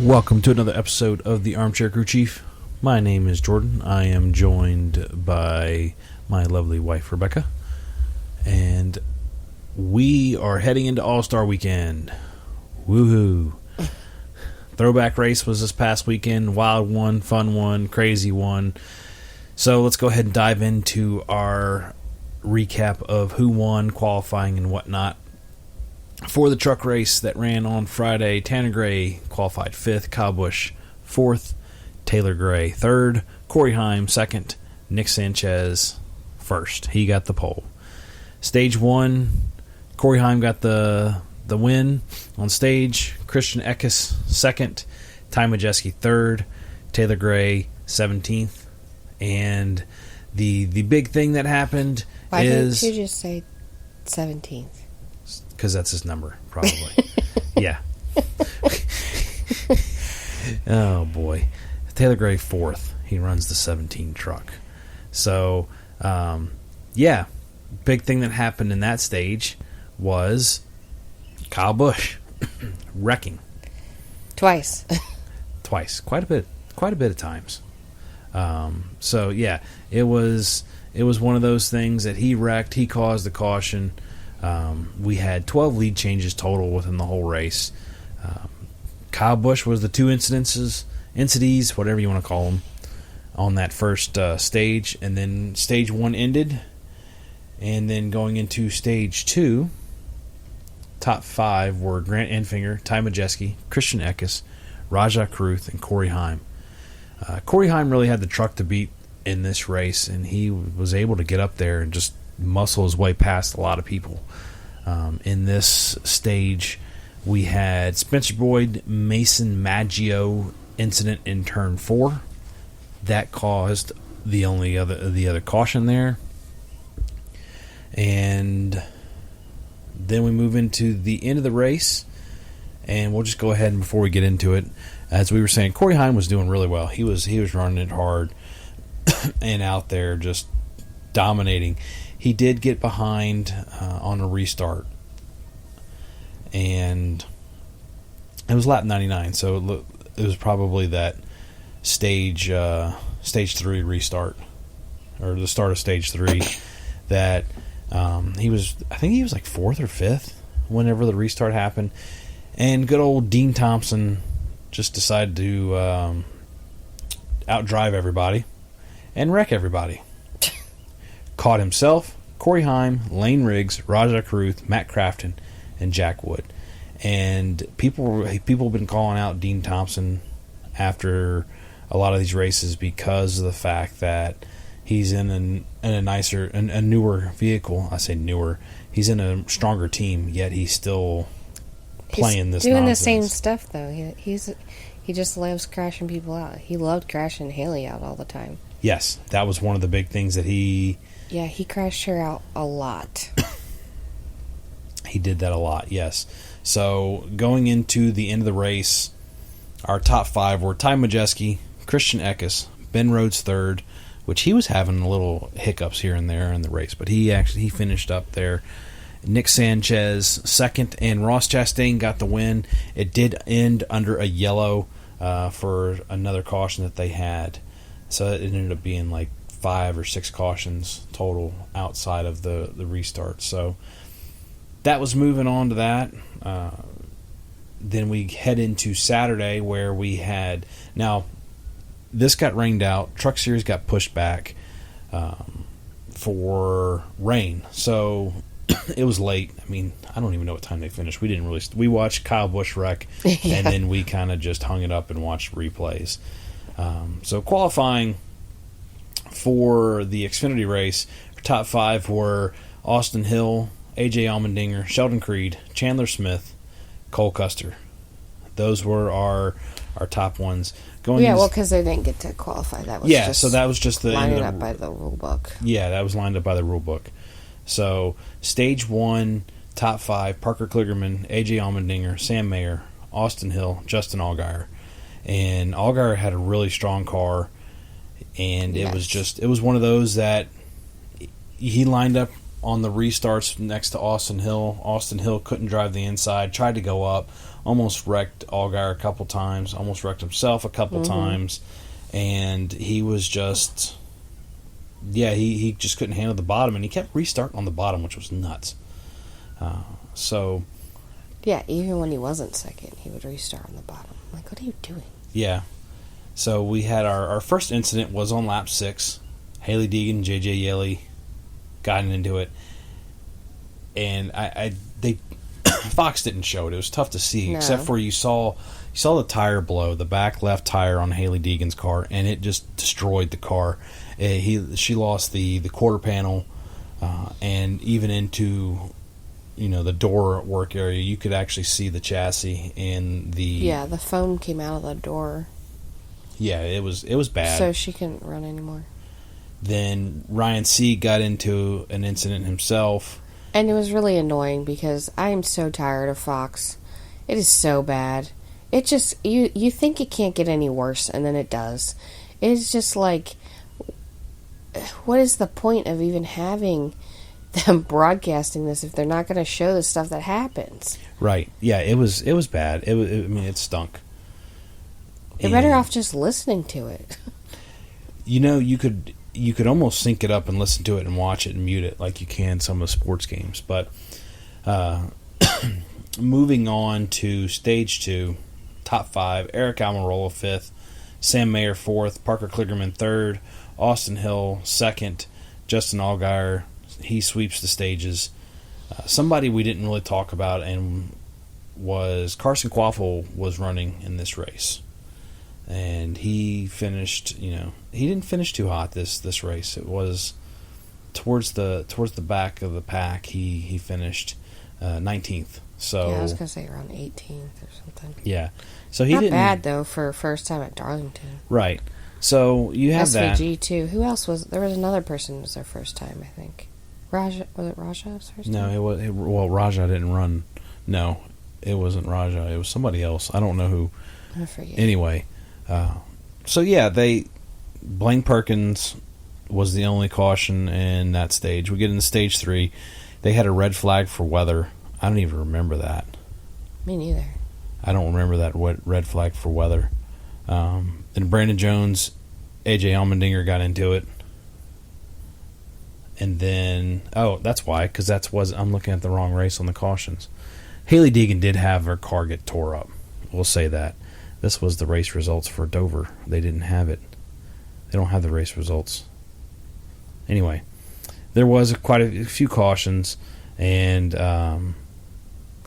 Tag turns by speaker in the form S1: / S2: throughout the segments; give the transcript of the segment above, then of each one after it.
S1: Welcome to another episode of the Armchair Crew Chief. My name is Jordan. I am joined by my lovely wife, Rebecca. And we are heading into All-Star Weekend. Woohoo. Throwback race was this past weekend. Wild one, fun one, crazy one. So let's go ahead and dive into our recap of who won, qualifying, and whatnot. For the truck race that ran on Friday, Tanner Gray qualified 5th, Kyle Busch 4th, Taylor Gray 3rd, Corey Heim 2nd, Nick Sanchez 1st. He got the pole. Stage 1, Corey Heim got the win on stage. Christian Eckes 2nd, Ty Majeski 3rd, Taylor Gray 17th. And the big thing that happened is...
S2: Why didn't you just say 17th?
S1: Because that's his number, probably. Yeah. Oh, boy. Taylor Gray 4th. He runs the 17 truck. So, yeah. Big thing that happened in that stage was Kyle Busch wrecking.
S2: Twice.
S1: Quite a bit of times. So, yeah. It was one of those things that he wrecked. He caused the caution. We had 12 lead changes total within the whole race. Kyle Busch was the two incidences, whatever you want to call them, on that first stage. And then stage 1 ended. And then going into stage 2, top 5 were Grant Enfinger, Ty Majeski, Christian Eckes, Rajah Caruth, and Corey Heim. Corey Heim really had the truck to beat in this race, and he was able to get up there and just muscle his way past a lot of people. In this stage, we had Spencer Boyd, Mason Maggio incident in turn 4. That caused the other caution there. And then we move into the end of the race, and we'll just go ahead and before we get into it, as we were saying, Corey Heim was doing really well. He was running it hard and out there just dominating. He did get behind on a restart, and it was lap 99, so it was probably that stage 3 restart, or the start of stage 3, that I think he was like 4th or 5th whenever the restart happened, and good old Dean Thompson just decided to outdrive everybody and wreck everybody. Caught himself, Corey Heim, Lane Riggs, Rajah Caruth, Matt Crafton, and Jack Wood. And people have been calling out Dean Thompson after a lot of these races because of the fact that he's in a newer vehicle. I say newer. He's in a stronger team, yet he's still playing this
S2: doing
S1: nonsense.
S2: The same stuff though. He just loves crashing people out. He loved crashing Haley out all the time.
S1: Yes, that was one of the big things that he...
S2: Yeah, he crashed her out a lot.
S1: He did that a lot, yes. So, going into the end of the race, our top 5 were Ty Majeski, Christian Eckes, Ben Rhodes 3rd, which he was having a little hiccups here and there in the race, but he finished up there. Nick Sanchez 2nd, and Ross Chastain got the win. It did end under a yellow for another caution that they had. So it ended up being like 5 or 6 cautions total outside of the restart. So that was moving on to that. Then we head into Saturday where we had... Now, this got rained out. Truck Series got pushed back for rain. So it was late. I mean, I don't even know what time they finished. We watched Kyle Busch wreck, yeah. And then we kind of just hung it up and watched replays. So qualifying for the Xfinity race, our top 5 were Austin Hill, AJ Allmendinger, Sheldon Creed, Chandler Smith, Cole Custer. Those were our top ones.
S2: Because they didn't get to qualify.
S1: So that was just
S2: lined up by the rule book.
S1: Yeah, that was lined up by the rule book. So stage 1, top 5: Parker Kligerman, AJ Allmendinger, Sam Mayer, Austin Hill, Justin Allgaier. And Allgaier had a really strong car, and it was one of those that he lined up on the restarts next to Austin Hill. Austin Hill couldn't drive the inside, tried to go up, almost wrecked Allgaier a couple times, almost wrecked himself a couple times, and he was just, he just couldn't handle the bottom, and he kept restarting on the bottom, which was nuts.
S2: Yeah, even when he wasn't second, he would restart on the bottom. Like, what are you doing?
S1: Yeah. So we had our first incident was on lap 6. Haley Deegan and J.J. Yeley got into it. And Fox didn't show it. It was tough to see, except for you saw the tire blow, the back left tire on Haley Deegan's car, and it just destroyed the car. She lost the quarter panel, and even into the door work area, you could actually see the chassis and the
S2: foam came out of the door.
S1: Yeah, it was bad.
S2: So she couldn't run anymore.
S1: Then Ryan Sieg got into an incident himself.
S2: And it was really annoying because I am so tired of Fox. It is so bad. It just, you think it can't get any worse, and then it does. It's just like, what is the point of even having them broadcasting this if they're not going to show the stuff that happens?
S1: Right. Yeah, it was bad. It stunk.
S2: You're better off just listening to it.
S1: You could almost sync it up and listen to it and watch it and mute it like you can some of the sports games. But moving on to stage 2, top 5, Eric Almirola 5th, Sam Mayer 4th, Parker Kligerman 3rd, Austin Hill 2nd, Justin Allgaier, he sweeps the stages. Somebody we didn't really talk about and was Carson Quaffle was running in this race. And he finished, he didn't finish too hot this race. It was towards the back of the pack. He finished 19th. So
S2: yeah, I was gonna say around 18th or something.
S1: Yeah, so he
S2: not
S1: didn't
S2: bad though for first time at Darlington.
S1: Right. So you have
S2: SVG too. Who else was there? Was another person who was their first time, I think. Raja, was it Raja's first time?
S1: No, Raja didn't run. No, it wasn't Raja. It was somebody else. I don't know who.
S2: I forget.
S1: Anyway. Blaine Perkins was the only caution in that stage. We get into stage 3. They had a red flag for weather. I don't even remember that.
S2: Me neither.
S1: I don't remember that red flag for weather. Then Brandon Jones, AJ Allmendinger got into it. And then, that's why, because I'm looking at the wrong race on the cautions. Haley Deegan did have her car get tore up. We'll say that. This was the race results for Dover. They didn't have it. They don't have the race results. Anyway, there was quite a few cautions, and
S2: I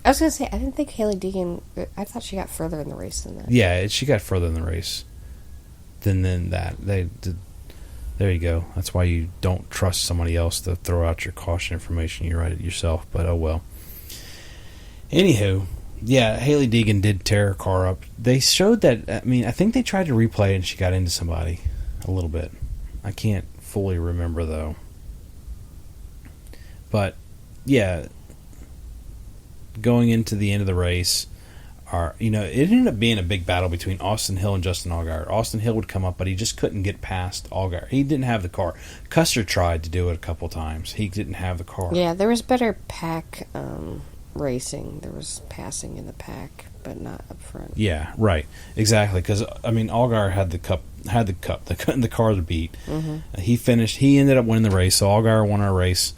S2: was going to say, I didn't think Haley Deegan, I thought she got further in the race than that.
S1: Yeah, she got further in the race than that. There you go. That's why you don't trust somebody else to throw out your caution information. You write it yourself, but oh well. Anywho, yeah, Haley Deegan did tear her car up. They showed that, I think they tried to replay it and she got into somebody a little bit. I can't fully remember, though. But, yeah, going into the end of the race, it ended up being a big battle between Austin Hill and Justin Allgaier. Austin Hill would come up, but he just couldn't get past Allgaier. He didn't have the car. Custer tried to do it a couple times. He didn't have the car.
S2: Yeah, there was better pack racing. There was passing in the pack, but not up front.
S1: Yeah, right, exactly. Because Allgaier had the car to beat. Mm-hmm. He finished. He ended up winning the race. So Allgaier won our race.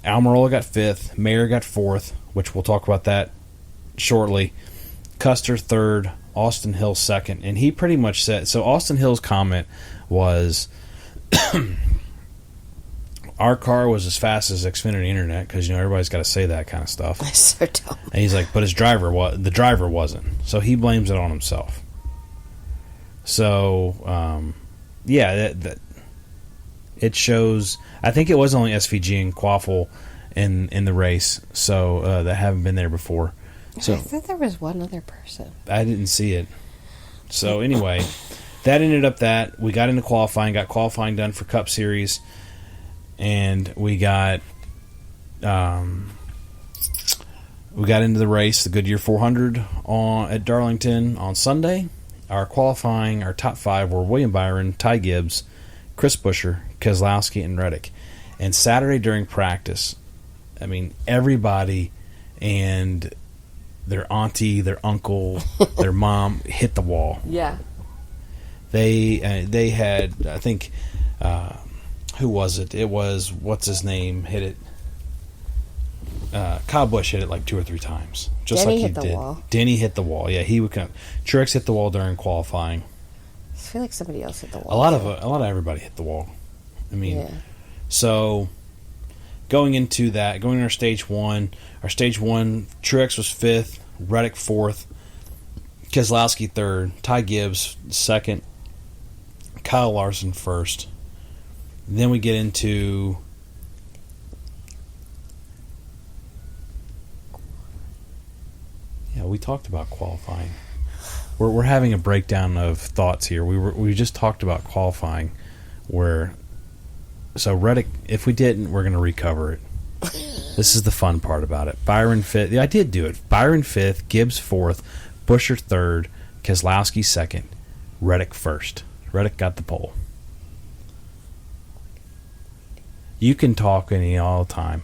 S1: Almirola got 5th. Mayer got 4th, which we'll talk about that shortly. Custer 3rd. Austin Hill 2nd, and he pretty much said. So Austin Hill's comment was, our car was as fast as Xfinity Internet, because everybody's got to say that kind of stuff.
S2: That's so dumb.
S1: And he's like, but the driver wasn't. So he blames it on himself. So, that it shows. I think it was only SVG and Quaffle in the race, so that haven't been there before. So
S2: I thought there was one other person.
S1: I didn't see it. So anyway, that ended up that we got into qualifying, got qualifying done for Cup Series. And we got into the race, the Goodyear 400 at Darlington on Sunday. Our top 5 were William Byron, Ty Gibbs, Chris Buscher, Keselowski, and Reddick. And Saturday during practice, I mean, everybody and their auntie, their uncle, their mom hit the wall.
S2: Yeah.
S1: They had, I think, who was it? It was, what's his name, hit it. Kyle Busch hit it like 2 or 3 times. Just
S2: Denny
S1: like he
S2: hit the
S1: did.
S2: wall.
S1: Denny hit the wall. Yeah, he would come. Truex hit the wall during qualifying.
S2: I feel like somebody else hit the wall.
S1: A lot of everybody hit the wall. I mean,
S2: yeah.
S1: So going into our stage one, Truex was 5th, Reddick 4th, Keselowski 3rd, Ty Gibbs 2nd, Kyle Larson 1st. Then we get into we talked about qualifying. We're having a breakdown of thoughts here. We just talked about qualifying, so Reddick. If we didn't, we're going to recover it. This is the fun part about it. Byron 5th. Yeah, I did do it. Byron 5th, Gibbs 4th, Buscher 3rd, Keselowski 2nd, Reddick 1st. Reddick got the pole. You can talk all the time.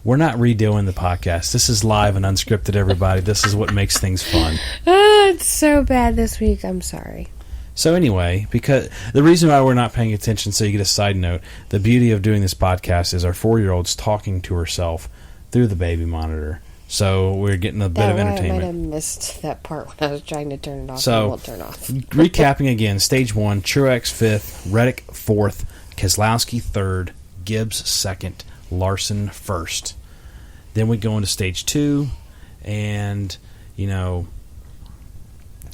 S1: We're not redoing the podcast. This is live and unscripted, everybody. This is what makes things fun.
S2: It's so bad this week. I'm sorry.
S1: So anyway, because the reason why we're not paying attention, so you get a side note, the beauty of doing this podcast is our 4-year-old's talking to herself through the baby monitor. So we're getting a bit of entertainment.
S2: I might have missed that part when I was trying to turn it off.
S1: So,
S2: it won't turn off.
S1: Recapping again, stage 1, Truex 5th, Reddick 4th, Keselowski 3rd, Gibbs 2nd, Larson 1st. Then we go into stage 2, and,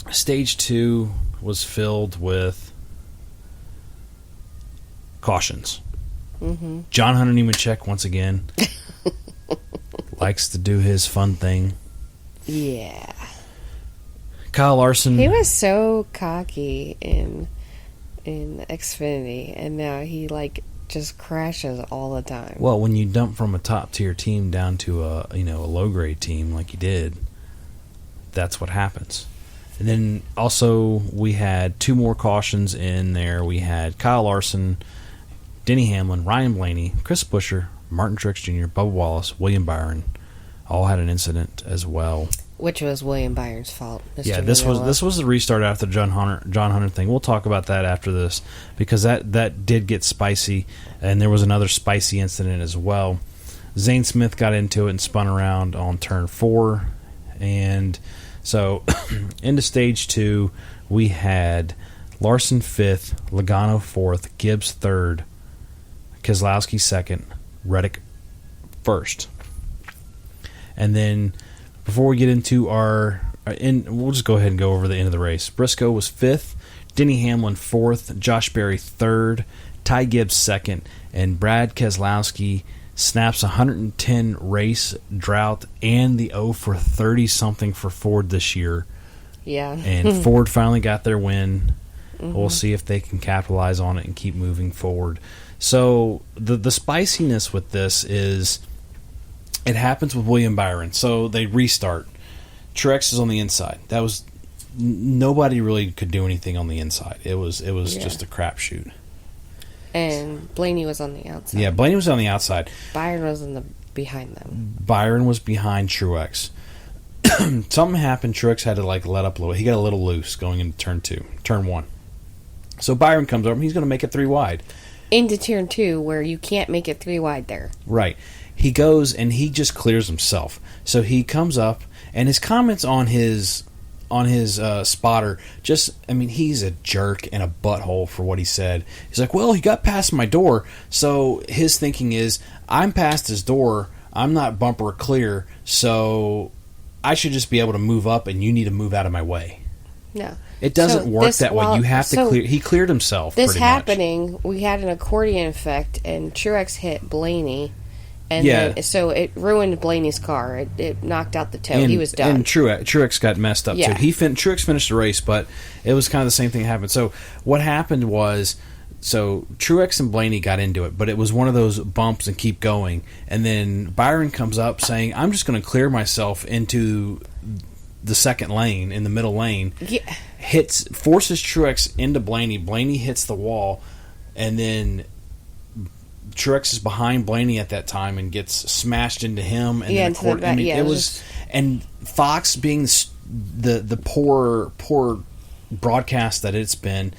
S1: stage 2 was filled with cautions.
S2: Mm-hmm.
S1: John Hunter Nemechek, once again, likes to do his fun thing.
S2: Yeah.
S1: Kyle Larson.
S2: He was so cocky in Xfinity, and now he, just crashes all the time.
S1: Well, when you dump from a top-tier team down to a low-grade team like you did, that's what happens. And then also we had 2 more cautions in there. We had Kyle Larson, Denny Hamlin, Ryan Blaney, Chris Buescher, Martin Truex Jr., Bubba Wallace, William Byron, all had an incident as well.
S2: Which was William Byron's fault. Mr.
S1: Yeah, this was the restart after the John Hunter thing. We'll talk about that after this because that did get spicy, and there was another spicy incident as well. Zane Smith got into it and spun around on turn 4, and so into stage 2 we had Larson 5th, Logano 4th, Gibbs 3rd, Keselowski 2nd, Reddick 1st, and then. Before we get into we'll just go ahead and go over the end of the race. Briscoe was 5th, Denny Hamlin 4th, Josh Berry 3rd, Ty Gibbs 2nd, and Brad Keselowski snaps 110 race drought and the 0 for 30 something for Ford this year.
S2: Yeah.
S1: And Ford finally got their win.
S2: Mm-hmm.
S1: We'll see if they can capitalize on it and keep moving forward. So the spiciness with this is it happens with William Byron. So they restart. Truex is on the inside. That was nobody really could do anything on the inside. It was just a crapshoot.
S2: And Blaney was on the outside.
S1: Yeah, Blaney was on the outside.
S2: Byron was behind them.
S1: Byron was behind Truex. Something happened. Truex had to let up a little. He got a little loose going into turn 1. So Byron comes over and he's going to make it 3 wide.
S2: Into turn 2 where you can't make it 3 wide there.
S1: Right. He goes and he just clears himself. So he comes up and his comments on his spotter he's a jerk and a butthole for what he said. He's like, well, he got past my door. So his thinking is, I'm past his door. I'm not bumper clear. So I should just be able to move up and you need to move out of my way.
S2: No.
S1: It doesn't work that way. You have to clear. He cleared himself.
S2: This
S1: pretty
S2: happening,
S1: much.
S2: We had an accordion effect, and Truex hit Blaney, and then so it ruined Blaney's car. It knocked out the toe. He was done.
S1: And Truex got messed up too. Truex finished the race, but it was kind of the same thing that happened. So what happened was, Truex and Blaney got into it, but it was one of those bumps and keep going. And then Byron comes up saying, "I'm just going to clear myself into the second lane, in the middle lane."
S2: Yeah.
S1: Forces Truex into Blaney. Blaney hits the wall, and then Truex is behind Blaney at that time and gets smashed into him. And then
S2: into the back.
S1: it was, and Fox being the poor broadcast that it's been,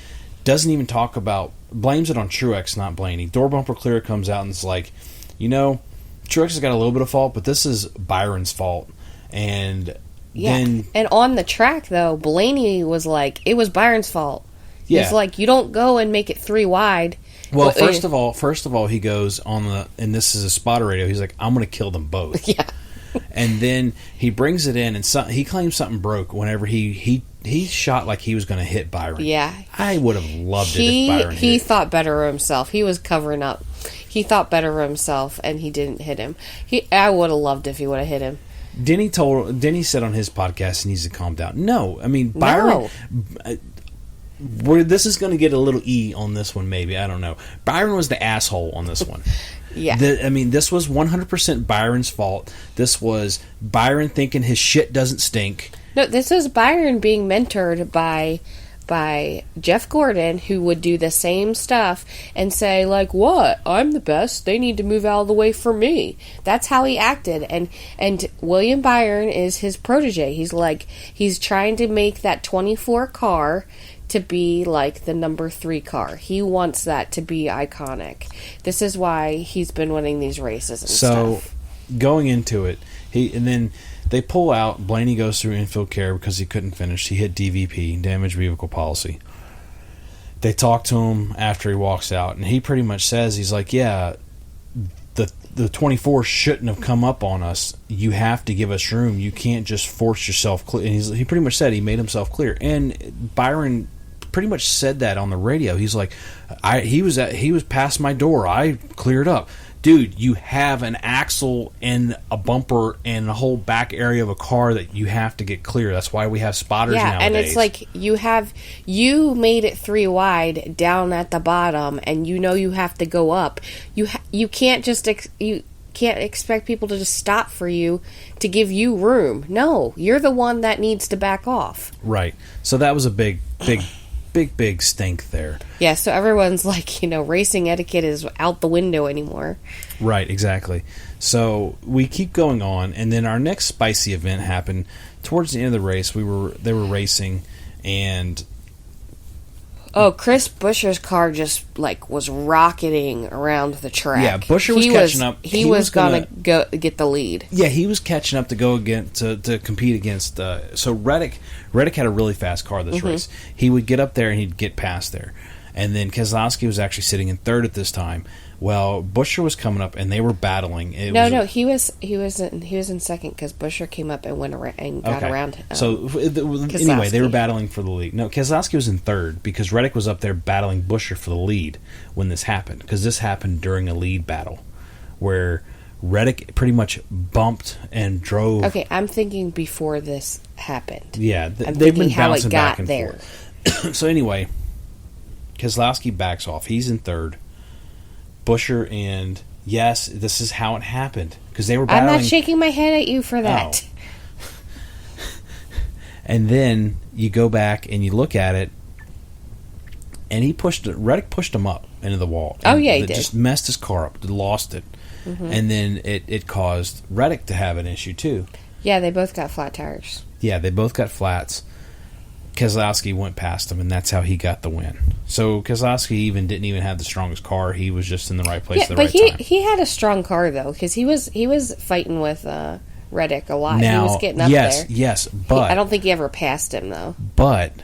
S1: doesn't even talk about, blames it on Truex, not Blaney. Door bumper clear comes out and it's like, Truex has got a little bit of fault, but this is Byron's fault. And then,
S2: and on the track though, Blaney was like, it was Byron's fault. Yeah. He's like, you don't go and make it 3 wide.
S1: Well, first of all, he goes on and this is a spotter radio. He's like, I'm going to kill them both.
S2: Yeah.
S1: And then he brings it in, and he claims something broke whenever he shot like he was going to hit Byron.
S2: Yeah.
S1: I would have loved it if Byron hit.
S2: He thought better of himself. He was covering up. He thought better of himself, and he didn't hit him. I would have loved if he would have hit him.
S1: Denny said on his podcast he needs to calm down. No, I mean, Byron... No. This is going to get a little E on this one, maybe. I don't know. Byron was the asshole on this one.
S2: Yeah.
S1: This was 100% Byron's fault. This was Byron thinking his shit doesn't stink.
S2: No, this was Byron being mentored by Jeff Gordon, who would do the same stuff and say, like, what? I'm the best. They need to move out of the way for me. That's how he acted. And William Byron is his protege. He's trying to make that 24 car to be like the number 3 car. He wants that to be iconic. This is why he's been winning these races and stuff.
S1: So, going into it, and then they pull out. Blaney goes through infield care because he couldn't finish. He hit DVP, damaged vehicle policy. They talk to him after he walks out, and he pretty much says, he's like, yeah, the 24 shouldn't have come up on us. You have to give us room. You can't just force yourself clear. And he pretty much said he made himself clear. And Byron pretty much said that on the radio. He's like, he was past my door. I cleared up. Dude, you have an axle and a bumper and a whole back area of a car that you have to get clear. That's why we have spotters nowadays.
S2: And it's like you made it 3 wide down at the bottom, and you have to go up. You can't just you can't expect people to just stop for you to give you room. No, you're the one that needs to back off.
S1: Right. So that was a big stink there.
S2: Yeah, so everyone's like, racing etiquette is out the window anymore.
S1: Right, exactly. So we keep going on, and then our next spicy event happened towards the end of the race. They were racing, and
S2: Chris Buescher's car just was rocketing around the track.
S1: Yeah, Buscher was catching up.
S2: He was gonna go get the lead.
S1: Yeah, he was catching up to go to compete against. So Reddick had a really fast car this race. He would get up there and he'd get past there, and then Keselowski was actually sitting in third at this time. Well, Buscher was coming up and they were battling. He was in second because Buscher came up and went around and got around him. So anyway, they were battling for the lead. No, Keselowski was in third because Reddick was up there battling Buscher for the lead when this happened. Because this happened during a lead battle where Reddick pretty much bumped and drove.
S2: Okay, I'm thinking before this happened.
S1: Yeah,
S2: they've been bouncing back and forth.
S1: So anyway, Keselowski backs off. He's in third. Buscher, and yes, this is how it happened because they were battling.
S2: I'm not shaking my head at you for that.
S1: Oh. And then you go back and you look at it, and Reddick pushed him up into the wall.
S2: Oh yeah, he did.
S1: Just messed his car up, lost it, and then it caused Reddick to have an issue too.
S2: Yeah, they both got flat tires.
S1: Yeah, they both got flats. Keselowski went past him, and that's how he got the win. So Keselowski didn't even have the strongest car. He was just in the right place at the right time.
S2: But he had a strong car though, because he was fighting with Reddick a lot.
S1: Now,
S2: he was getting up there.
S1: Yes, but
S2: I don't think he ever passed him though.
S1: But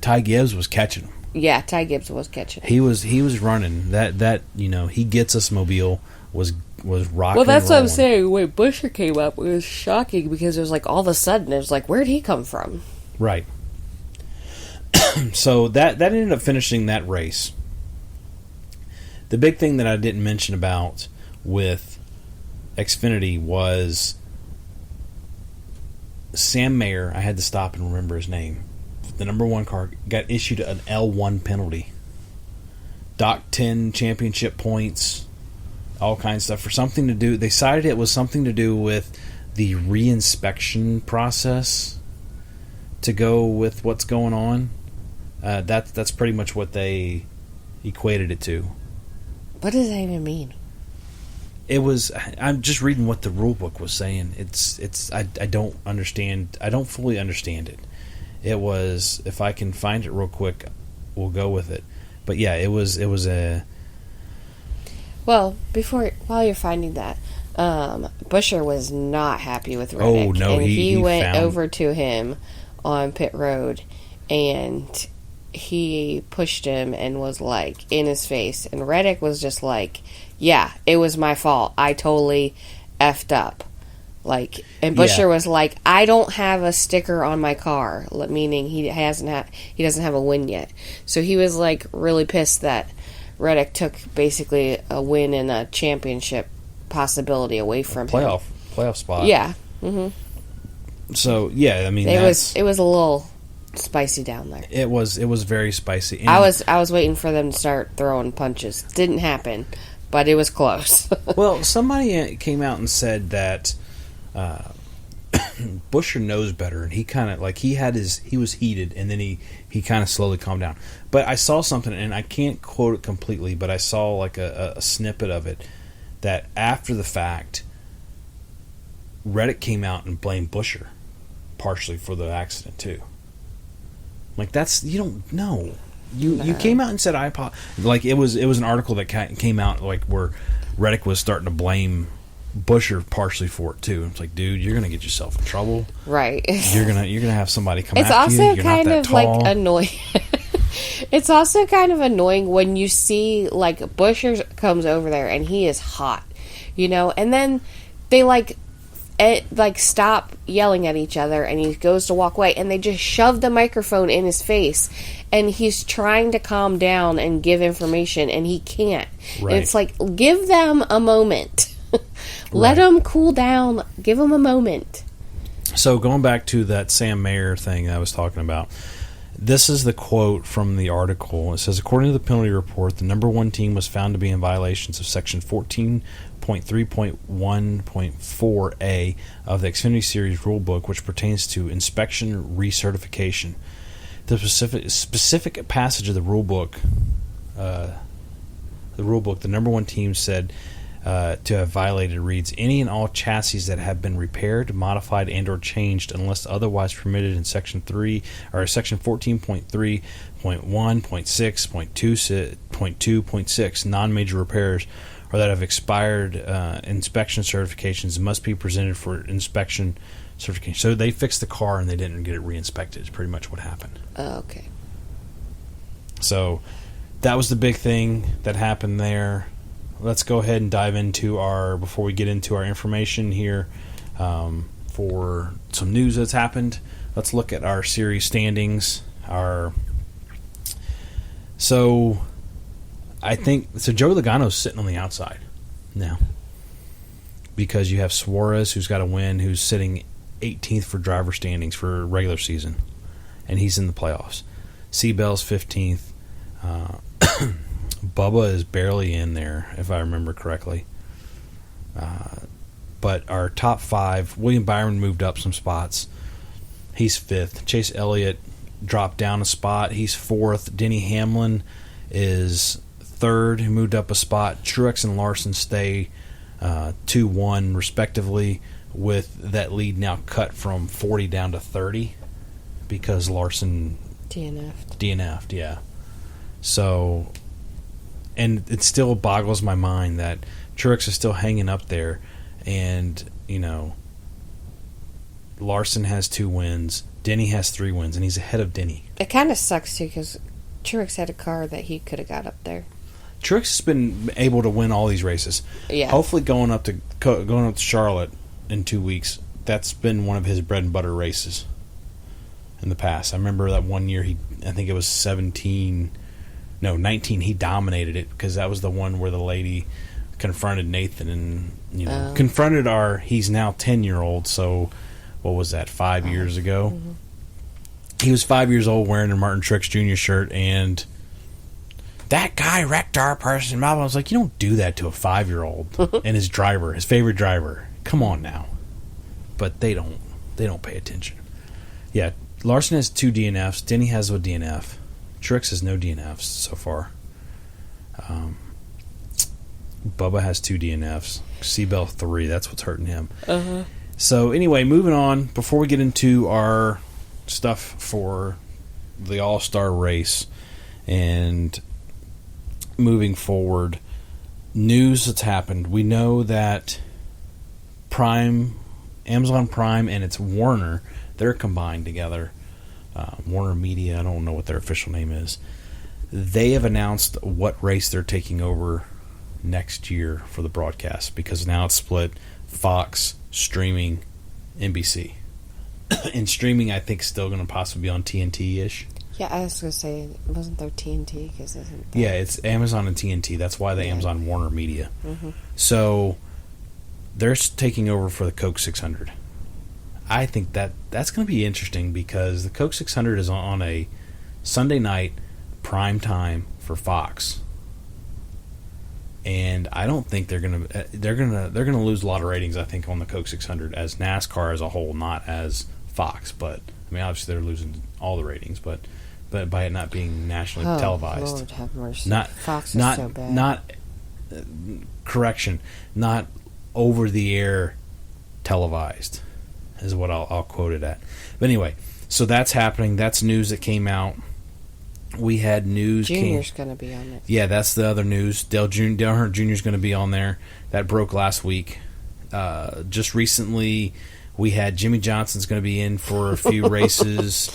S1: Ty Gibbs was catching him.
S2: Yeah, Ty Gibbs was catching him.
S1: He was running that he gets us mobile was rocking.
S2: Well, that's what I'm saying. When Buscher came up, it was shocking because it was like all of a sudden it was like, where'd he come from?
S1: Right. So that ended up finishing that race. The big thing that I didn't mention about with Xfinity was Sam Mayer. I had to stop and remember his name. The number 1 car got issued an L1 penalty. Doc 10 championship points, all kinds of stuff for something to do. They cited it was something to do with the reinspection process to go with what's going on. That's pretty much what they equated it to.
S2: What does that even mean?
S1: It was. I'm just reading what the rule book was saying. I don't understand. I don't fully understand it. It was. If I can find it real quick, we'll go with it. But yeah, it was a.
S2: Well, while you're finding that, Buscher was not happy with Reddick.
S1: Oh no,
S2: and he went
S1: found...
S2: over to him on pit road, and he pushed him and was like in his face, and Reddick was just like, "Yeah, it was my fault. I totally effed up." Like, and Buscher was like, "I don't have a sticker on my car," meaning he doesn't have a win yet. So he was like really pissed that Reddick took basically a win and a championship possibility away from him.
S1: Playoff spot.
S2: Yeah. Mm-hmm.
S1: So yeah, I mean,
S2: it was a little spicy down there.
S1: It was very spicy. And
S2: I was waiting for them to start throwing punches. Didn't happen, but it was close.
S1: Well, somebody came out and said that Buscher knows better, and he kind of like he was heated, and then he kind of slowly calmed down. But I saw something, and I can't quote it completely, but I saw like a snippet of it that after the fact, Reddick came out and blamed Buscher partially for the accident too. Like that's you don't know. You came out and said I like it was an article that came out like where Reddick was starting to blame Buscher partially for it too. It's like, dude, you're gonna get yourself in trouble.
S2: Right.
S1: You're gonna have somebody come
S2: it's
S1: after you.
S2: also
S1: You're
S2: kind
S1: not that
S2: of
S1: tall.
S2: like annoying. It's also kind of annoying when you see like Buscher comes over there and he is hot, and then they like stop yelling at each other, and he goes to walk away, and they just shove the microphone in his face, and he's trying to calm down and give information, and he can't.
S1: Right.
S2: It's like, give them a moment. Let them cool down. Give them a moment.
S1: So going back to that Sam Mayer thing I was talking about, this is the quote from the article. It says, according to the penalty report, the number one team was found to be in violations of Section 14.3.1.4a of the Xfinity Series rulebook, which pertains to inspection recertification. The specific passage of the rulebook, the number one team said to have violated reads, any and all chassis that have been repaired, modified, and or changed unless otherwise permitted in Section 3 or Section 14.3.1.6.2.6 non-major repairs or that have expired inspection certifications must be presented for inspection certification. So they fixed the car and they didn't get it re-inspected is pretty much what happened.
S2: Oh, okay. So
S1: that was the big thing that happened there. Let's go ahead and dive into before we get into our information here for some news that's happened. Let's look at our series standings. So Joey Logano's sitting on the outside now because you have Suarez, who's got a win, who's sitting 18th for driver standings for regular season, and he's in the playoffs. Seabell's 15th. Bubba is barely in there, if I remember correctly. But our top five, William Byron moved up some spots. He's 5th. Chase Elliott dropped down a spot. He's 4th. Denny Hamlin is 3rd. He moved up a spot. Truex and Larson stay 2-1 respectively, with that lead now cut from 40 down to 30 because Larson DNF'd, yeah. So, and it still boggles my mind that Truex is still hanging up there, and Larson has 2 wins, Denny has 3 wins, and he's ahead of Denny.
S2: It kind of sucks too because Truex had a car that he could have got up there.
S1: Truex has been able to win all these races. Yeah. Hopefully, going up to Charlotte in 2 weeks, that's been one of his bread and butter races in the past. I remember that one year I think it was 19, he dominated it because that was the one where the lady confronted Nathan and confronted he's now 10-year-old, so what was that, 5 years ago? Mm-hmm. He was 5 years old wearing a Martin Truex Jr. shirt, and that guy wrecked our person. I was like, you don't do that to a 5-year-old and his favorite driver. Come on now. But they don't pay attention. Yeah, Larson has 2 DNFs. Denny has a DNF. Truex has no DNFs so far. Bubba has 2 DNFs. Seabell 3. That's what's hurting him.
S2: Uh-huh.
S1: So anyway, moving on. Before we get into our stuff for the All-Star race and moving forward, news that's happened. We know that Amazon Prime and its Warner, they're combined together. Warner Media, I don't know what their official name is. They have announced what race they're taking over next year for the broadcast, because now it's split Fox, streaming, NBC. And streaming, I think, still going to possibly be on TNT-ish.
S2: Yeah, I was going to say, wasn't there TNT?
S1: Yeah, it's Amazon and TNT. That's why they Amazon Warner Media.
S2: Mm-hmm.
S1: So they're taking over for the Coke 600. I think that's going to be interesting, because the Coke 600 is on a Sunday night prime time for Fox. And I don't think they're gonna lose a lot of ratings, I think, on the Coke 600 as NASCAR as a whole, not as Fox. But I mean, obviously they're losing all the ratings, but by it not being nationally televised.
S2: Lord have mercy. Fox
S1: is
S2: so bad.
S1: Not over the air televised is what I'll quote it at. But anyway, so that's happening. That's news that came out. We had news.
S2: Junior's going to be on it.
S1: Yeah, that's the other news. Dale Earnhardt Jr. is going to be on there. That broke last week. Just recently, we had Jimmy Johnson's going to be in for a few races.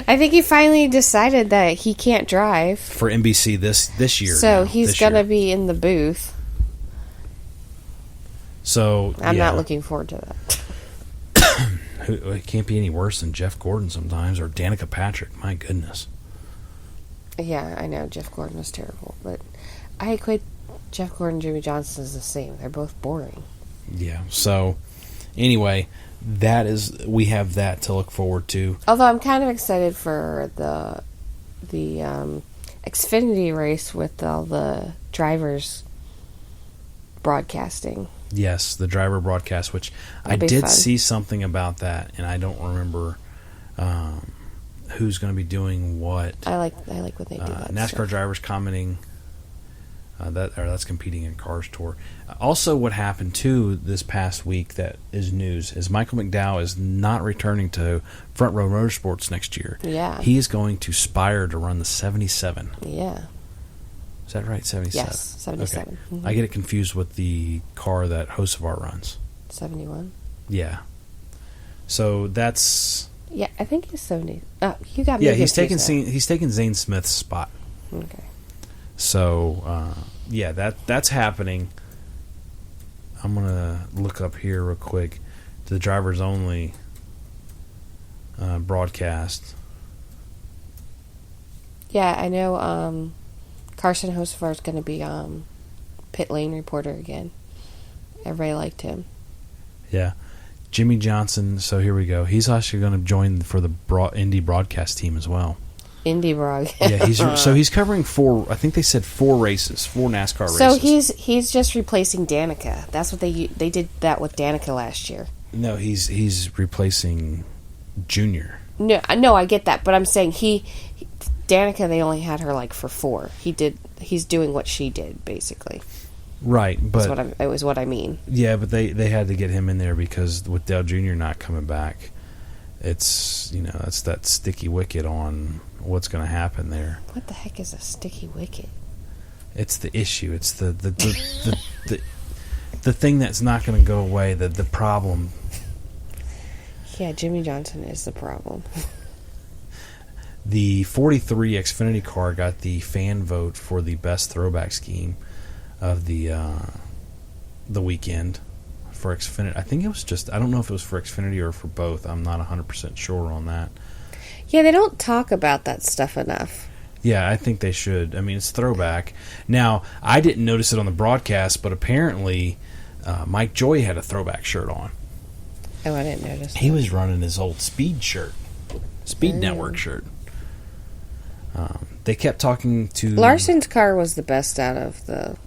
S2: I think he finally decided that he can't drive
S1: for NBC this year.
S2: So he's going to be in the booth.
S1: So
S2: I'm not looking forward to that.
S1: It can't be any worse than Jeff Gordon sometimes, or Danica Patrick. My goodness.
S2: Yeah, I know Jeff Gordon was terrible, but I equate Jeff Gordon and Jimmy Johnson as the same. They're both boring.
S1: Yeah. So anyway, we have that to look forward to.
S2: Although I'm kind of excited for the Xfinity race with all the drivers broadcasting.
S1: Yes, the driver broadcast, which I did see something about that, and I don't remember who's going to be doing what.
S2: I like when they do that.
S1: NASCAR
S2: stuff.
S1: drivers commenting that's competing in Cars Tour. Also, what happened too this past week that is news is Michael McDowell is not returning to Front Row Motorsports next year.
S2: Yeah,
S1: he is going to Spire to run the 77.
S2: Yeah.
S1: Is that right? 77?
S2: Yes, 77.
S1: Okay.
S2: Mm-hmm.
S1: I get it confused with the car that Hocevar runs.
S2: 71?
S1: Yeah. So that's...
S2: Yeah, I think he's 70. You got me.
S1: Yeah, he's taking Zane Smith's spot.
S2: Okay.
S1: So, that's happening. I'm going to look up here real quick. The drivers only broadcast.
S2: Yeah, I know Carson Hocevar is going to be pit lane reporter again. Everybody liked him.
S1: Yeah. Jimmy Johnson, so here we go. He's actually going to join for the Indy broadcast team as well.
S2: Indy broadcast.
S1: Yeah, he's covering 4, I think they said 4 races, 4 NASCAR races.
S2: So he's just replacing Danica. That's what they did that with Danica last year.
S1: No, he's replacing Junior.
S2: No, I get that, but I'm saying Danica, they only had her like for 4. He's doing what she did basically.
S1: Right, but
S2: it was what I mean.
S1: Yeah, but they had to get him in there because with Dale Jr. not coming back, it's that's that sticky wicket on what's going to happen there.
S2: What the heck is a sticky wicket?
S1: It's the issue. It's the thing that's not going to go away. The problem.
S2: Yeah, Jimmy Johnson is the problem.
S1: The 43 Xfinity car got the fan vote for the best throwback scheme of the weekend for Xfinity. I think it was I don't know if it was for Xfinity or for both. I'm not 100% sure on that.
S2: Yeah, they don't talk about that stuff enough.
S1: Yeah, I think they should. I mean, it's throwback. Now, I didn't notice it on the broadcast, but apparently Mike Joy had a throwback shirt on.
S2: Oh, I didn't notice.
S1: He was running his old Speed shirt. Speed Network shirt. They kept talking to...
S2: Larson's car was the best out of the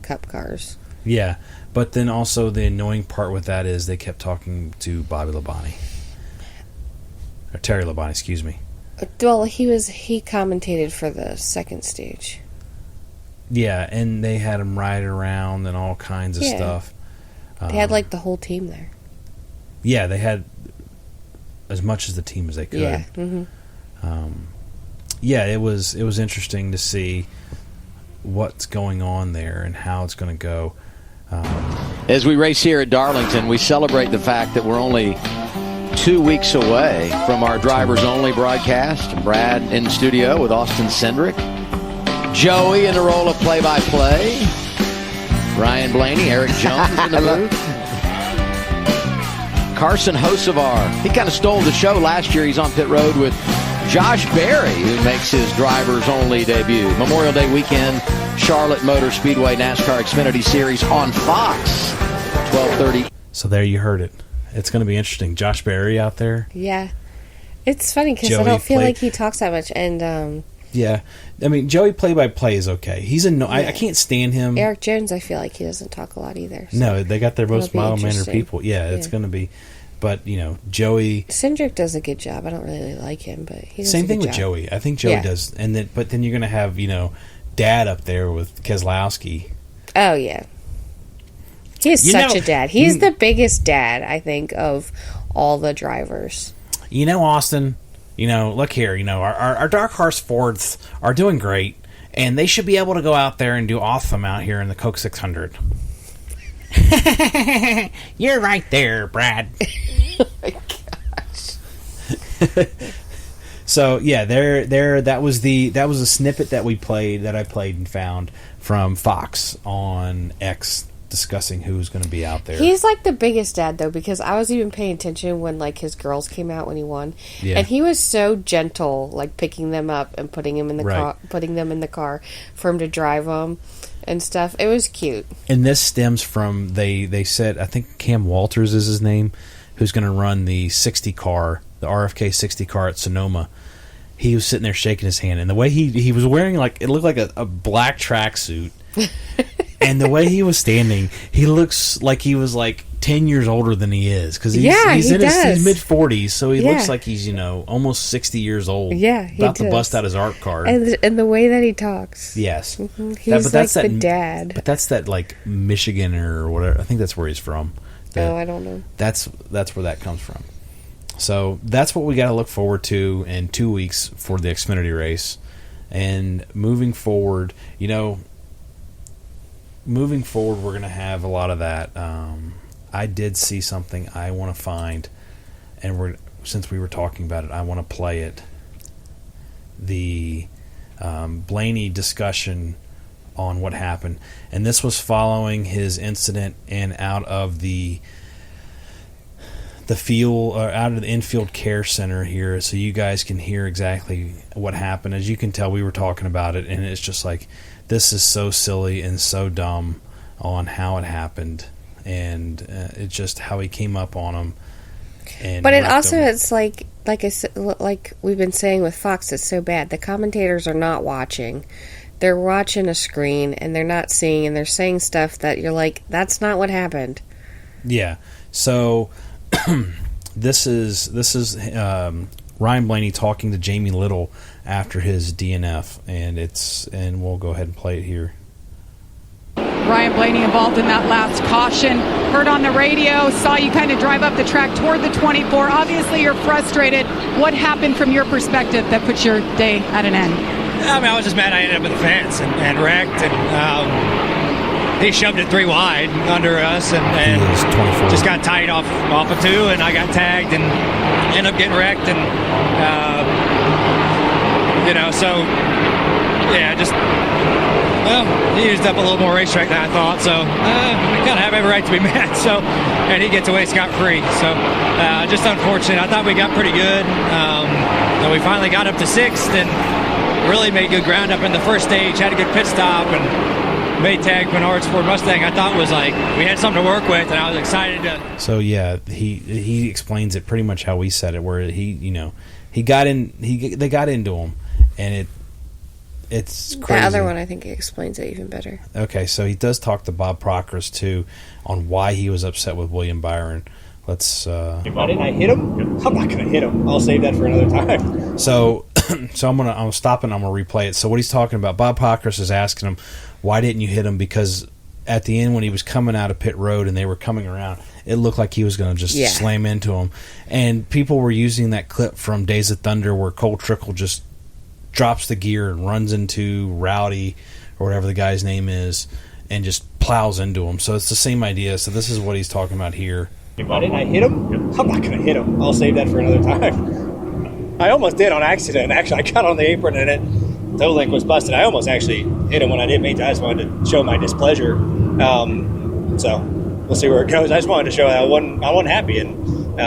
S2: Cup cars.
S1: Yeah, but then also the annoying part with that is they kept talking to Bobby Labonte. Or Terry Labonte, excuse me.
S2: Well, he commentated for the second stage.
S1: Yeah, and they had him ride around and all kinds of stuff.
S2: They had like the whole team there.
S1: Yeah, they had as much as the team as they could.
S2: Yeah.
S1: Yeah, it was interesting to see what's going on there and how it's going to go.
S3: As we race here at Darlington, we celebrate the fact that we're only 2 weeks away from our Drivers Only broadcast. Brad in the studio with Austin Cindric. Joey in the role of play-by-play. Ryan Blaney, Eric Jones in the booth. Carson Hocevar. He kind of stole the show last year. He's on pit road with Josh Berry, who makes his Drivers Only debut. Memorial Day weekend, Charlotte Motor Speedway NASCAR Xfinity Series on Fox, 12:30.
S1: So there you heard it. It's going to be interesting. Josh Berry out there.
S2: Yeah. It's funny because I don't feel like he talks that much. And
S1: yeah. I mean, Joey play-by-play is okay. He's I can't stand him.
S2: Eric Jones, I feel like he doesn't talk a lot either. So
S1: no, they got their most mild-mannered people. Yeah, it's going to be. But, Joey...
S2: Cindric does a good job. I don't really like him, but he does
S1: Same
S2: a
S1: thing
S2: good
S1: with
S2: job.
S1: Joey. I think Joey does. But then you're going to have, Dad up there with Keselowski.
S2: Oh, yeah. He is such a dad. He is the biggest dad, I think, of all the drivers.
S1: Austin, look here. Our Dark Horse Fords are doing great, and they should be able to go out there and do awesome out here in the Coke 600. You're right there, Brad.
S2: Oh my gosh.
S1: So yeah, that was a snippet that I played and found from Fox on X discussing who's going to be out there.
S2: He's like the biggest dad though, because I was even paying attention when like his girls came out when he won, and he was so gentle, like picking them up and putting them in the car for him to drive them and stuff. It was cute.
S1: And this stems from they said, I think Cam Walters is his name, who's going to run the 60 car, the RFK 60 car at Sonoma. He was sitting there shaking his hand, and the way he was wearing, like, it looked like a black tracksuit. And the way he was standing, he looks like he was like 10 years older than he is, because he's in his mid 40s, so he looks like he's almost 60 years old.
S2: Yeah, he
S1: about
S2: does.
S1: to bust out his art card.
S2: And the way that he talks.
S1: Yes,
S2: he's like the dad.
S1: But that's that like Michigan or whatever. I think that's where he's from.
S2: I don't know.
S1: That's where that comes from. So that's what we got to look forward to in 2 weeks for the Xfinity race, and moving forward, we're going to have a lot of that. I did see something I want to find, and since we were talking about it, I want to play it. The Blaney discussion on what happened, and this was following his incident and out of the field, or out of the infield care center here, so you guys can hear exactly what happened. As you can tell, we were talking about it, and it's just like, this is so silly and so dumb on how it happened, and it's just how he came up on him.
S2: But it also, it's like we've been saying with Fox, it's so bad. The commentators are not watching. They're watching a screen, and they're not seeing, and they're saying stuff that you're like, that's not what happened. Yeah.
S1: So this is Ryan Blaney talking to Jamie Little after his DNF, and we'll go ahead and play it here.
S4: Ryan Blaney involved in that last caution. Heard on the radio, saw you kind of drive up the track toward the 24. Obviously, you're frustrated. What happened from your perspective that put your day at an end?
S5: I was just mad I ended up with the fence and wrecked, and he shoved it 3 wide under us, and just got tied off of 2, and I got tagged and ended up getting wrecked, and he used up a little more racetrack than I thought, so I kind of have every right to be mad. So, and he gets away scot-free. So, just unfortunate. I thought we got pretty good. And we finally got up to 6th and really made good ground up in the first stage. Had a good pit stop and made tag Menard's Ford Mustang. I thought was like we had something to work with, and I was excited to.
S1: So yeah, he explains it pretty much how we said it, where they got into him, and it's crazy.
S2: The other one, I think he explains it even better.
S1: Okay, so he does talk to Bob Proctor's too on why he was upset with William Byron. Let's.
S5: Why didn't I hit him? I'm not going to hit him. I'll save that for another time.
S1: So So I'm stopping. I'm gonna replay it. So what he's talking about, Bob Pockris is asking him, "Why didn't you hit him?" Because at the end, when he was coming out of pit road and they were coming around, it looked like he was going to just slam into him. And people were using that clip from Days of Thunder where Cole Trickle just drops the gear and runs into Rowdy or whatever the guy's name is and just plows into him. So it's the same idea. So this is what he's talking about here.
S6: Why didn't I hit him? I'm not going to hit him. I'll save that for another time. I almost did on accident. Actually, I got on the apron and it toe link was busted. I almost actually hit him when I didn't mean to. I just wanted to show my displeasure. So we'll see where it goes. I just wanted to show that I wasn't happy. And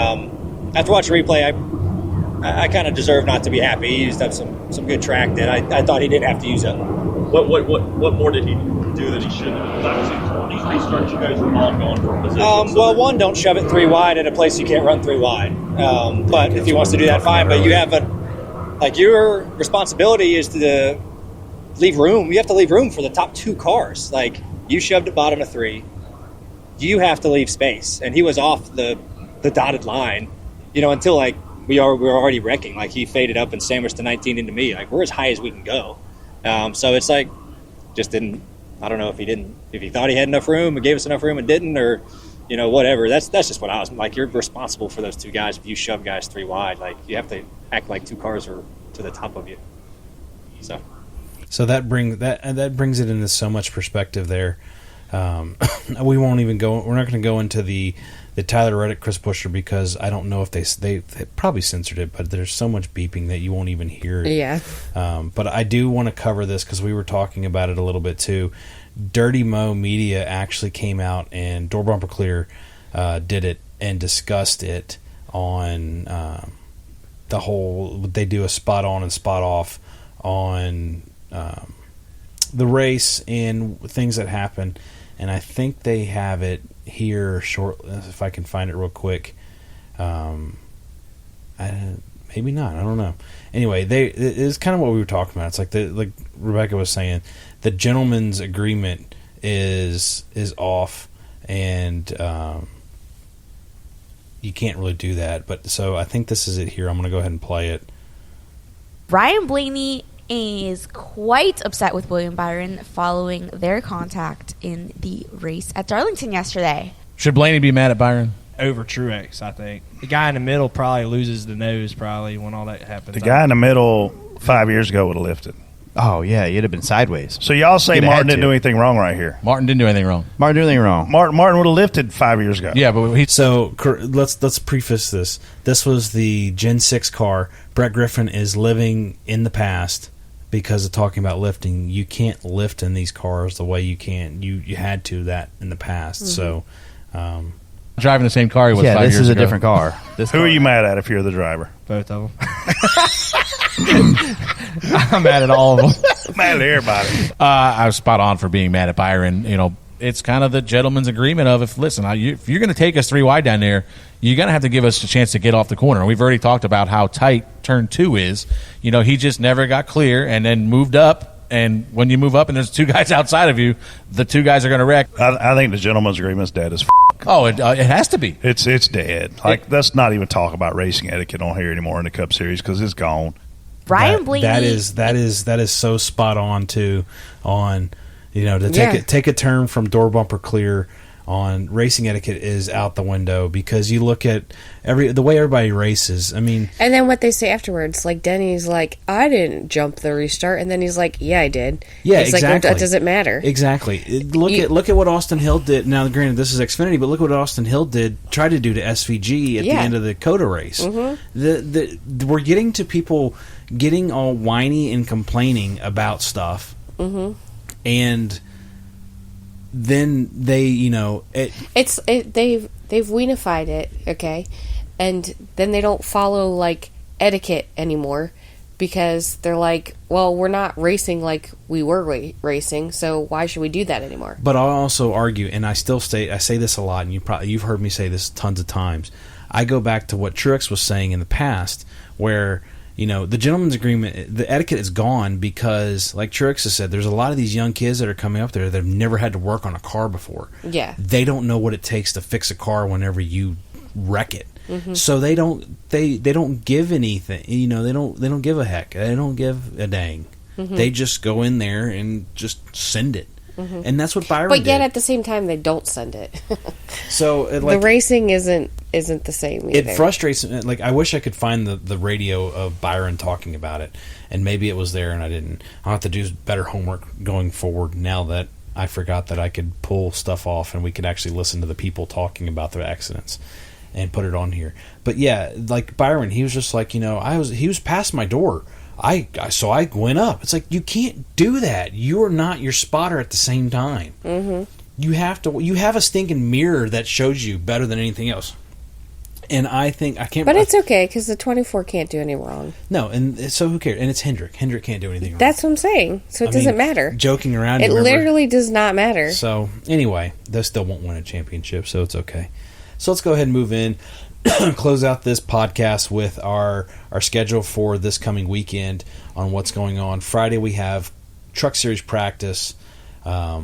S6: after watching the replay, I kind of deserve not to be happy. He used up some good track that I thought he didn't have to use up.
S7: What more did he do that he shouldn't have? That was these restarts you guys were all going for position.
S6: Well, one, don't shove it 3 wide at a place you can't run 3 wide. But if he wants to do that, fine. But you have your responsibility is to leave room. You have to leave room for the top 2 cars. Like, you shoved at bottom of 3. You have to leave space. And he was off the dotted line, until we were already wrecking. Like, he faded up and sandwiched the 19 into me. Like, we're as high as we can go. So it's like, just didn't. I don't know if he thought he had enough room and gave us enough room and didn't, or whatever. That's just what I was like. You're responsible for those 2 guys. If you shove guys 3 wide, like, you have to act like 2 cars are to the top of you.
S1: So that brings it into so much perspective there. We won't even go. We're not going to go into the Tyler Reddick, Chris Buscher, because I don't know if they probably censored it, but there's so much beeping that you won't even hear it.
S2: Yeah.
S1: But I do want to cover this because we were talking about it a little bit too. Dirty Mo Media actually came out and Door Bumper Clear did it and discussed it on the whole. They do a spot on and spot off on the race and things that happen. And I think they have it here short. If I can find it real quick, maybe not. I don't know. Anyway, it's kind of what we were talking about. It's like Rebecca was saying, the gentleman's agreement is off, and you can't really do that. But so I think this is it here. I'm going to go ahead and play it.
S8: Ryan Blaney is quite upset with William Byron following their contact in the race at Darlington yesterday.
S9: Should Blaney be mad at Byron?
S10: Over Truex, I think. The guy in the middle probably loses the nose probably when all that happens.
S11: The guy in the middle 5 years ago would have lifted.
S12: Oh, yeah, you'd have been sideways.
S11: So y'all say Martin didn't do anything wrong right here.
S9: Martin didn't do anything wrong.
S12: Martin did anything wrong.
S11: Martin would have lifted 5 years ago.
S9: Yeah, but
S1: So let's preface this. This was the Gen 6 car. Brett Griffin is living in the past because of talking about lifting. You can't lift in these cars the way you can. You had to that in the past. Mm-hmm. So
S9: driving the same car he was 5 years ago.
S12: Yeah, this is a different car.
S11: Who are you mad at if you're the driver?
S10: Both of them. I'm mad at all of them.
S11: Mad at everybody.
S9: I was spot on for being mad at Byron. It's kind of the gentleman's agreement of if you're going to take us 3 wide down there, you're going to have to give us a chance to get off the corner. We've already talked about how tight turn 2 is. He just never got clear and then moved up. And when you move up and there's 2 guys outside of you, the 2 guys are going to wreck.
S11: I think the gentleman's agreement's dead as f***.
S9: Oh, it has to be.
S11: It's dead. Let's not even talk about racing etiquette on here anymore in the Cup Series because it's gone.
S8: Ryan Blaney.
S1: That is so spot on too. Take a turn from door bumper clear on racing etiquette is out the window because you look at the way everybody races. I mean, and
S2: then what they say afterwards, like Denny's like, I didn't jump the restart, and then he's like, yeah, I did.
S1: Yeah,
S2: he's
S1: exactly.
S2: Like, well, that doesn't matter.
S1: Exactly. Look at what Austin Hill did. Now, granted, this is Xfinity, but look what Austin Hill tried to do to SVG at the end of the COTA race. Mm-hmm. We're getting to people getting all whiny and complaining about stuff, and then they,
S2: they've weenified it, okay, and then they don't follow like etiquette anymore because they're like, well, we're not racing like we were racing, so why should we do that anymore? But
S1: I'll also argue, and I say this a lot, and you've heard me say this tons of times. I go back to what Truex was saying in the past, where the gentleman's agreement, the etiquette is gone because, like Truex has said, there's a lot of these young kids that are coming up there that have never had to work on a car before.
S2: Yeah.
S1: They don't know what it takes to fix a car whenever you wreck it. So they don't give anything. You know, they don't give a heck. They don't give a dang. They just go in there and just send it. And that's what Byron did.
S2: But yet at the same time, they don't send it.
S1: So
S2: the racing isn't the same either.
S1: It frustrates me. Like, I wish I could find the radio of Byron talking about it, and maybe it was there and I didn't. I'll have to do better homework going forward now that I forgot that I could pull stuff off and we could actually listen to the people talking about the accidents and put it on here. But yeah, like Byron, he was just like, you know, he was past my door. So I went up. It's like, you can't do that. You're not your spotter at the same time. You have a stinking mirror that shows you better than anything else. And I think I can't.
S2: But it's okay because the 24 can't do any wrong.
S1: No, and so who cares? And it's Hendrick. Hendrick can't do anything wrong.
S2: That's what I'm saying. So it doesn't matter.
S1: Joking around.
S2: It literally does not matter.
S1: So anyway, they still won't win a championship, so it's okay. So let's go ahead and move in. Close out this podcast with our schedule for this coming weekend on what's going on. Friday we have Truck Series practice at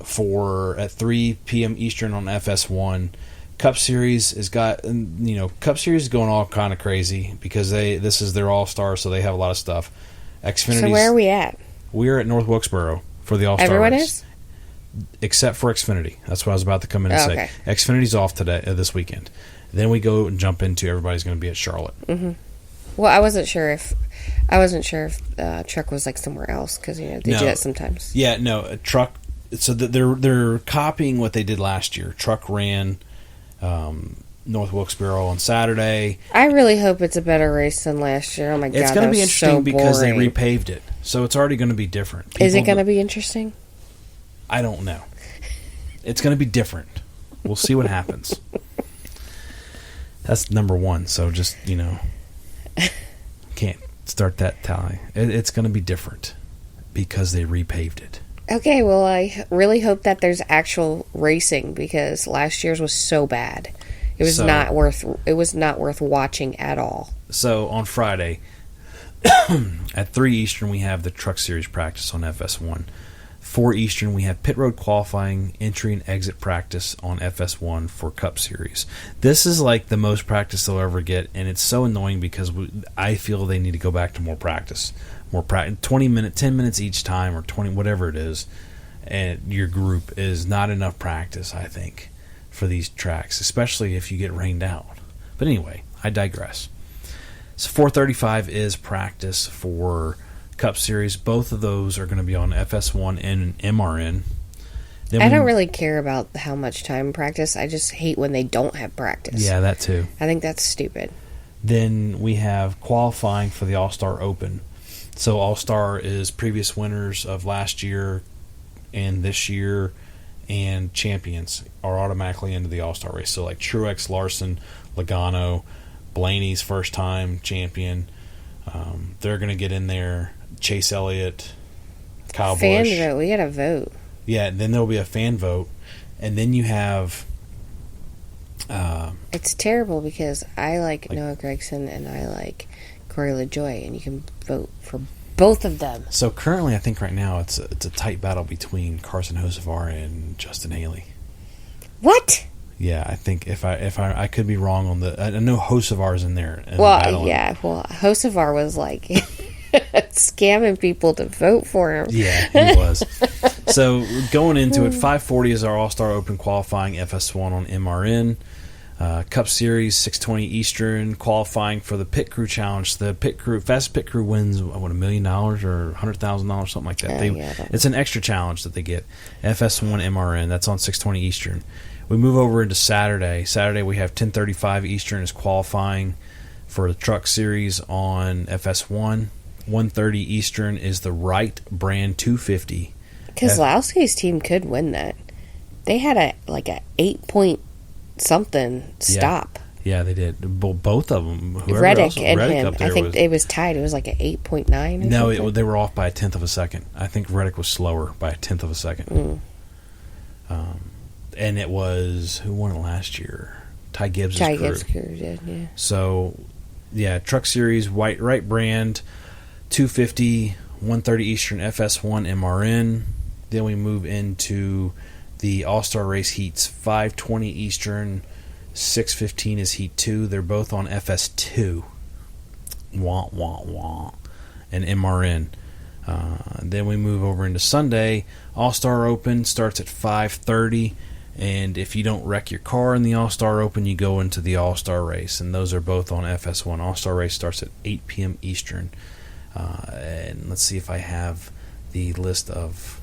S1: 3 p.m. Eastern on FS1. Cup Series is Cup Series is going all kind of crazy because this is their All-Star, so they have a lot of stuff. Xfinity.
S2: So where are we at?
S1: We're at North Wilkesboro for the All-Star
S2: Everyone
S1: race.
S2: is?
S1: Except for Xfinity. That's what I was about to come in and say.
S2: Okay.
S1: Xfinity's off this weekend. Then we go and jump into everybody's going to be at Charlotte.
S2: Well, I wasn't sure if Truck was like somewhere else because they do that sometimes.
S1: Yeah, no, Truck. So they're copying what they did last year. Truck ran North Wilkesboro on Saturday.
S2: I really hope it's a better race than last year. Oh my god,
S1: it's going to be interesting
S2: so
S1: because they
S2: boring.
S1: repaved it, so it's already going to be different.
S2: Is it going to be interesting?
S1: I don't know. It's going to be different. We'll see what happens. That's number one. So just, can't start that tally. It's going to be different because they repaved it.
S2: Okay, well, I really hope that there's actual racing because last year's was so bad. It was not worth watching at all.
S1: So on Friday at 3 Eastern we have the Truck Series practice on FS1. 4 Eastern, we have pit road qualifying, entry and exit practice on FS1 for Cup Series. This is like the most practice they'll ever get, and it's so annoying because I feel they need to go back to more practice. 20 minutes, 10 minutes each time, or 20, whatever it is, and your group is not enough practice, I think, for these tracks, especially if you get rained out. But anyway, I digress. So 4:35 is practice for Cup Series. Both of those are going to be on FS1 and MRN.
S2: I don't really care about how much time practice. I just hate when they don't have practice.
S1: Yeah, that too.
S2: I think that's stupid.
S1: Then we have qualifying for the All-Star Open. So All-Star is previous winners of last year and this year, and champions are automatically into the All-Star race. So like Truex, Larson, Logano, Blaney's first time champion. They're going to get in there. Chase Elliott, Kyle
S2: fan
S1: Busch.
S2: vote. We got to vote.
S1: Yeah, then there'll be a fan vote. And then you have...
S2: it's terrible because I like Noah Gragson and I like Corey LaJoie, and you can vote for both of them.
S1: So currently, I think right now it's a tight battle between Carson Hocevar and Justin Haley.
S2: What?
S1: Yeah, I think if I could be wrong on the... I know Hocevar's in there.
S2: Well, yeah. Well, Hocevar was like... scamming people to vote for him.
S1: Yeah, he was. So going into it, 5:40 is our All-Star Open qualifying, FS1 on MRN. Cup Series, 6:20 Eastern, qualifying for the Pit Crew Challenge. The fastest pit crew wins, $1 million or $100,000, something like that. It's an extra challenge that they get. FS1 MRN, that's on 6:20 Eastern. We move over into Saturday. Saturday we have 10:35 Eastern is qualifying for the Truck Series on FS1. 1:30 Eastern is the Wright Brand 250.
S2: Keselowski's team could win that. They had a 8-point something stop.
S1: Yeah, they did. Both of them.
S2: Reddick and him. I think it was tied. It was like an 8.9.
S1: No, they were off by a tenth of a second. I think Reddick was slower by a tenth of a second. And it was, who won it last year? Ty Gibbs' crew. Ty Gibbs' crew did, yeah. So, yeah, Truck Series, Wright Brand 250, 1:30 Eastern, FS1 MRN. Then we move into the All-Star Race Heats, 5:20 Eastern, 6:15 is Heat 2. They're both on FS2. Wah, wah, wah. And MRN. Then we move over into Sunday. All-Star Open starts at 5:30. And if you don't wreck your car in the All-Star Open, you go into the All-Star Race. And those are both on FS1. All-Star Race starts at 8 p.m. Eastern. And let's see if I have the list of...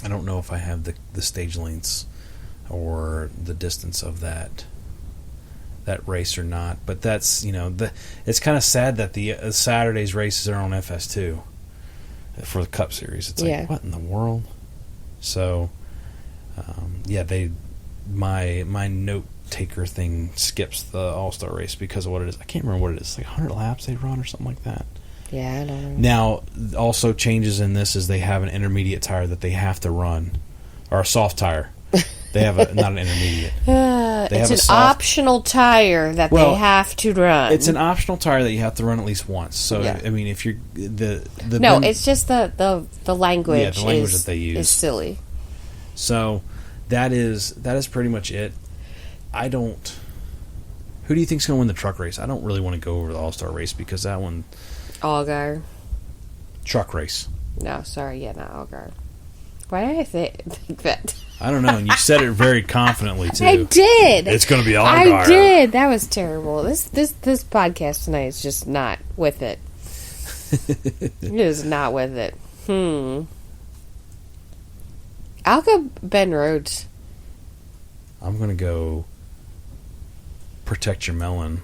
S1: I don't know if I have the stage lengths or the distance of that race or not. But that's, it's kind of sad that the Saturday's races are on FS2 for the Cup Series. It's like, what in the world? So... my note taker thing skips the All-Star Race because of what it is. I can't remember what it is. Like 100 laps they run or something like that.
S2: Yeah, I don't know.
S1: Now, also changes in this is they have an intermediate tire that they have to run, or a soft tire. They have not an intermediate.
S2: It's an optional tire that they have to run.
S1: It's an optional tire that you have to run at least once. So I mean, if you're
S2: it's just the language.
S1: Yeah, the language that they use
S2: is silly.
S1: So that is pretty much it. Who do you think's going to win the truck race? I don't really want to go over the All-Star Race because that one...
S2: Allgaier.
S1: Truck race.
S2: No, sorry, not Allgaier. Why did I think that?
S1: I don't know, and you said it very confidently, too.
S2: I did!
S1: It's going to be Allgaier.
S2: I did! That was terrible. This podcast tonight is just not with it. It is not with it. I'll go Ben Rhodes.
S1: I'm going to go Protect Your Melon,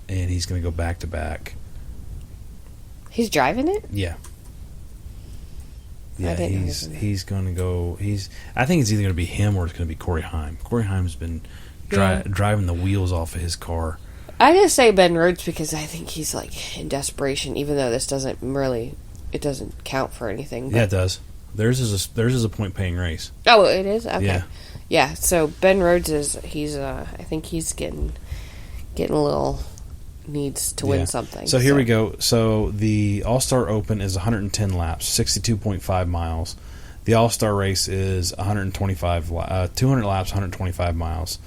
S1: and he's going to go back-to-back.
S2: He's driving it?
S1: Yeah. Yeah, he's going to go... I think it's either going to be him or it's going to be Corey Haim. Corey Haim's been driving the wheels off of his car.
S2: I just say Ben Rhodes because I think he's like in desperation, even though this doesn't count for anything. But.
S1: Yeah, it does. Theirs is a point-paying race.
S2: Oh, it is? Okay.
S1: Yeah.
S2: Yeah, so Ben Rhodes I think he's getting a little... needs to win something.
S1: So here we go. So the All-Star Open is 110 laps, 62.5 miles. The All-Star Race is 200 laps, 125 miles.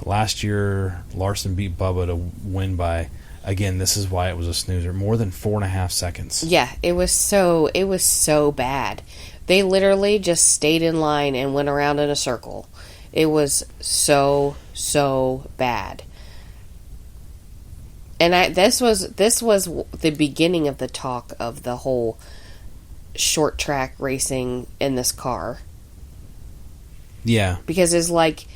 S1: Last year, Larson beat Bubba to win by, again, this is why it was a snoozer, more than 4.5 seconds.
S2: Yeah, it was so bad. They literally just stayed in line and went around in a circle. It was so bad. And this was the beginning of the talk of the whole short track racing in this car.
S1: Yeah.
S2: Because it's like,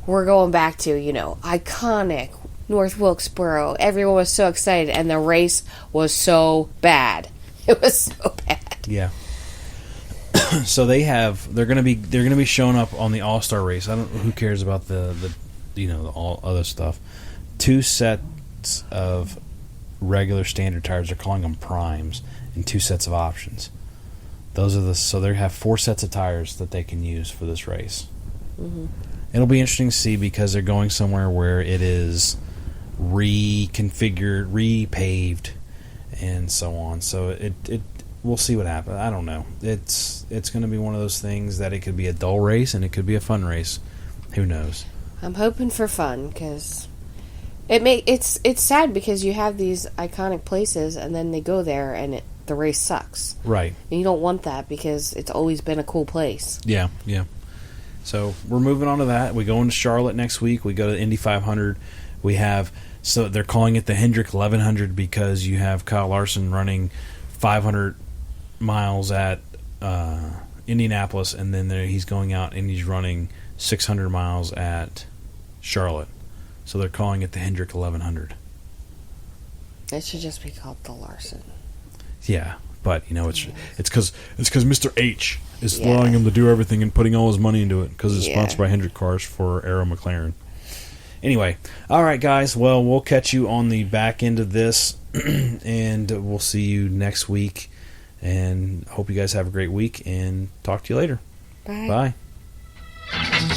S2: we're going back to, iconic North Wilkesboro. Everyone was so excited, and the race was so bad. It was so bad.
S1: Yeah. So they're going to be showing up on the All-Star Race. Who cares about the all other stuff. 2 sets of regular standard tires, they're calling them primes, and 2 sets of options. So they have 4 sets of tires that they can use for this race. Mm-hmm. It'll be interesting to see because they're going somewhere where it is reconfigured, repaved, and so on. So we'll see what happens. I don't know. It's going to be one of those things that it could be a dull race and it could be a fun race. Who knows?
S2: I'm hoping for fun because it's sad because you have these iconic places and then they go there and the race sucks.
S1: Right.
S2: And you don't want that because it's always been a cool place.
S1: Yeah. So we're moving on to that. We go into Charlotte next week. We go to the Indy 500. So they're calling it the Hendrick 1100 because you have Kyle Larson running 500 miles at Indianapolis, and then he's going out and he's running 600 miles at Charlotte. So they're calling it the Hendrick 1100.
S2: It should just be called the Larson.
S1: Yeah, but it's because Mr. H is allowing him to do everything and putting all his money into it because it's sponsored by Hendrick Cars for Arrow McLaren. Anyway, all right, guys. Well, we'll catch you on the back end of this, and we'll see you next week. And hope you guys have a great week, and talk to you later.
S2: Bye.
S1: Bye.